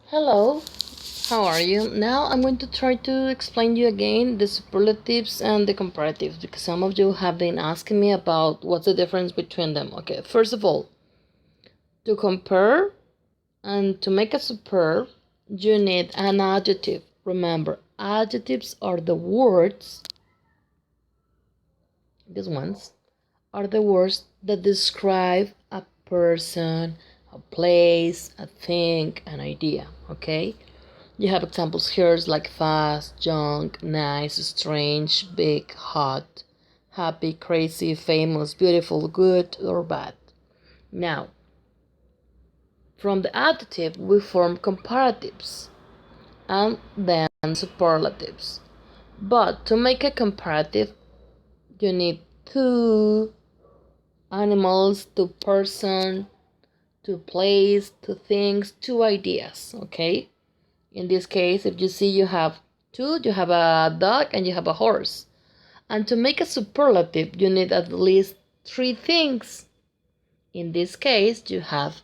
Hello, how are you? Now I'm going to try to explain you again the superlatives and the comparatives because some of you have been asking me about what's the difference between them. Okay, first of all, to compare and to make a superb, you need an adjective. Remember, adjectives are the words, these ones, are the words that describe a person, a place, a thing, an idea, okay? You have examples here like fast, young, nice, strange, big, hot, happy, crazy, famous, beautiful, good, or bad. Now, from the adjective, we form comparatives and then superlatives. But to make a comparative, you need two animals, two person, two place, two things, two ideas, okay? In this case, if you see you have two, you have a dog and you have a horse. And to make a superlative, you need at least three things. In this case, you have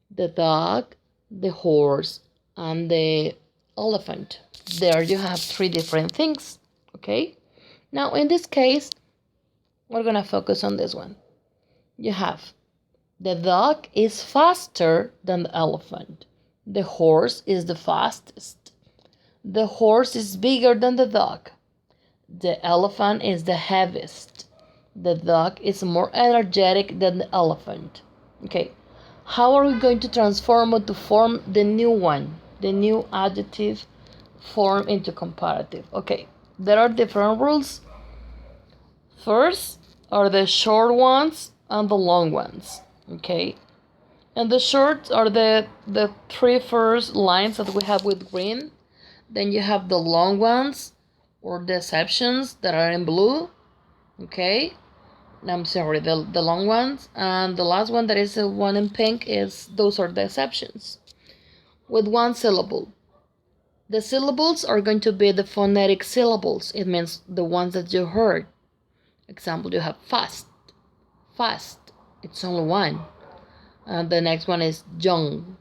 the dog, the horse, and the elephant. There you have three different things, okay? Now, in this case, we're gonna focus on this one. You have the dog is faster than the elephant. The horse is the fastest. The horse is bigger than the dog. The elephant is the heaviest. The dog is more energetic than the elephant. Okay, how are we going to transform it to form the new one, the new adjective form into comparative? Okay, there are different rules. First are the short ones and the long ones. Okay, and the short are the three first lines that we have with green. Then you have the long ones or the exceptions that are in blue. Okay, I'm sorry, the long ones. And the last one that is the one in pink is those are the exceptions. With one syllable. The syllables are going to be the phonetic syllables. It means the ones that you heard. Example, you have fast. Fast. It's only one. And the next one is young.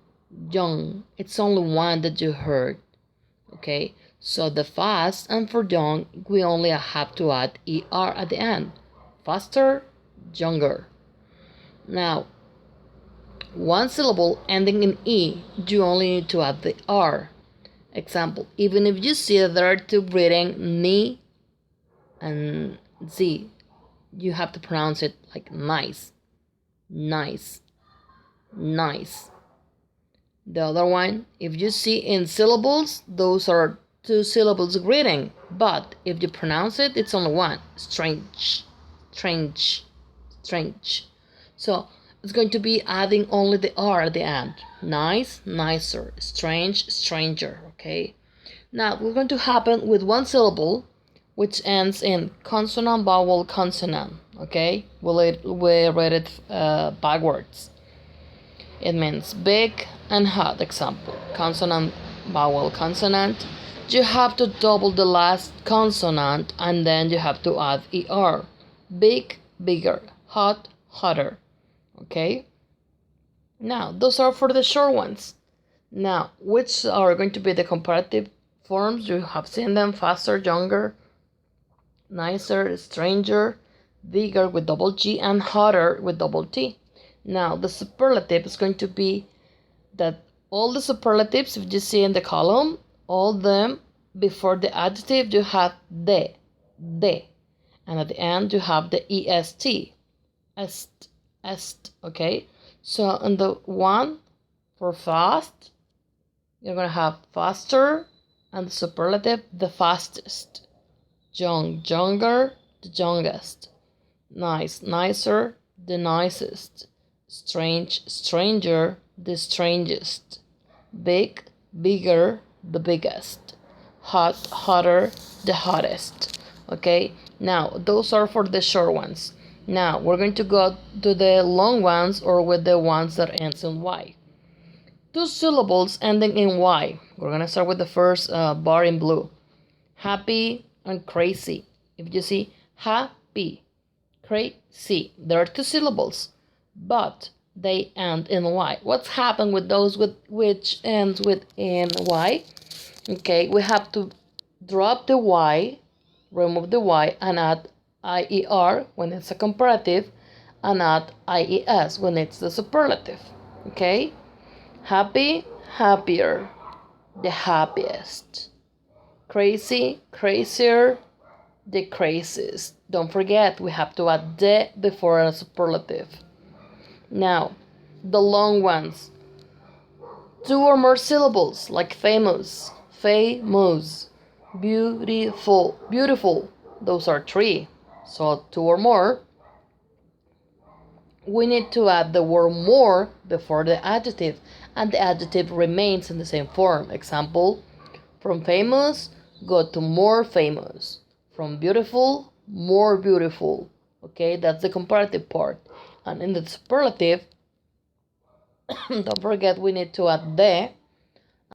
Young. It's only one that you heard. Okay, so the fast and for young, we only have to add er at the end. Faster, younger. Now, one syllable ending in e, you only need to add the r. Example, even if you see that there are two reading ni and z, you have to pronounce it like nice, nice, nice. The other one, if you see in syllables, those are two syllables greeting. But if you pronounce it, it's only one. Strange, strange, strange. So it's going to be adding only the R at the end. Nice, nicer. Strange, stranger. Okay. Now we're going to happen with one syllable, which ends in consonant, vowel, consonant. Okay. We read it backwards. It means big and hot. Example, consonant, vowel, consonant. You have to double the last consonant and then you have to add er. Big, bigger. Hot, hotter. Okay? Now, those are for the short ones. Now, which are going to be the comparative forms? You have seen them: faster, younger, nicer, stranger, bigger with double G, and hotter with double T. Now, the superlative is going to be that all the superlatives, if you see in the column, all them before the adjective you have de, and at the end you have the est, est, okay? So in the one for fast, you're gonna have faster, and the superlative, the fastest. Young, younger, the youngest. Nice, nicer, the nicest. Strange, stranger, the strangest. Big, bigger, the biggest. Hot, hotter, the hottest. Okay, now those are for the short ones. Now we're going to go to the long ones, or with the ones that ends in y. Two syllables ending in y. We're gonna start with the first bar in blue. Happy and crazy. If you see happy, crazy, there are two syllables, but they end in Y. What's happened with those which ends with NY? Okay, we have to drop the Y, remove the Y, and add IER when it's a comparative, and add IES when it's the superlative. Okay? Happy, happier, the happiest. Crazy, crazier, the craziest. Don't forget, we have to add the before a superlative. Now, the long ones. 2 or more syllables, like famous, famous, beautiful, beautiful. Those are 3. So 2 or more. We need to add the word more before the adjective, and the adjective remains in the same form. Example, from famous, go to more famous. From beautiful, more beautiful. Okay, that's the comparative part. And in the superlative, don't forget we need to add the,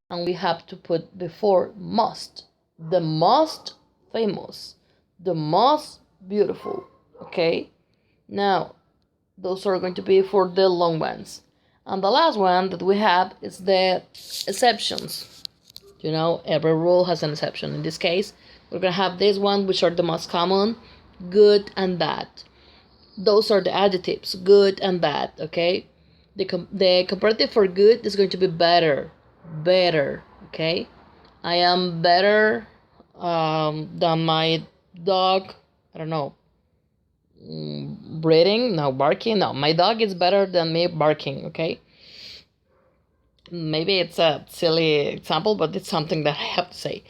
and we have to put before most. The most famous, the most beautiful. Okay, now those are going to be for the long ones. And the last one that we have is the exceptions. You know, every rule has an exception. In this case, we're going to have this one, which are the most common, good and bad. Those are the adjectives, good and bad, okay? The comparative for good is going to be better, better, okay? I am better than my dog, I don't know, breathing, no, barking, no, my dog is better than me barking, okay? Maybe it's a silly example, but it's something that I have to say.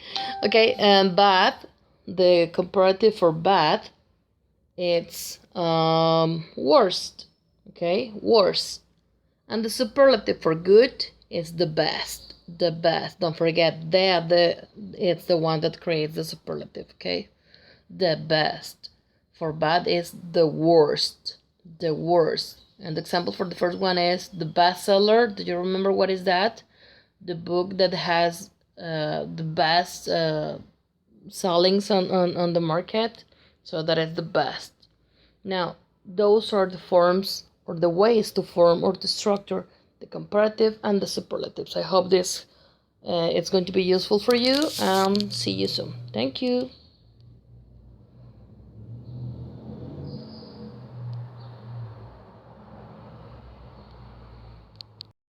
Okay, and bad, the comparative for bad, it's worst, okay, worst. And the superlative for good is the best, the best. Don't forget it's the one that creates the superlative, okay? The best. For bad is the worst, the worst. And the example for the first one is the bestseller. Do you remember what is that? The book that has the best sellings on the market. So that is the best. Now, those are the forms or the ways to form or to structure the comparative and the superlatives. I hope this it's going to be useful for you, and see you soon. Thank you.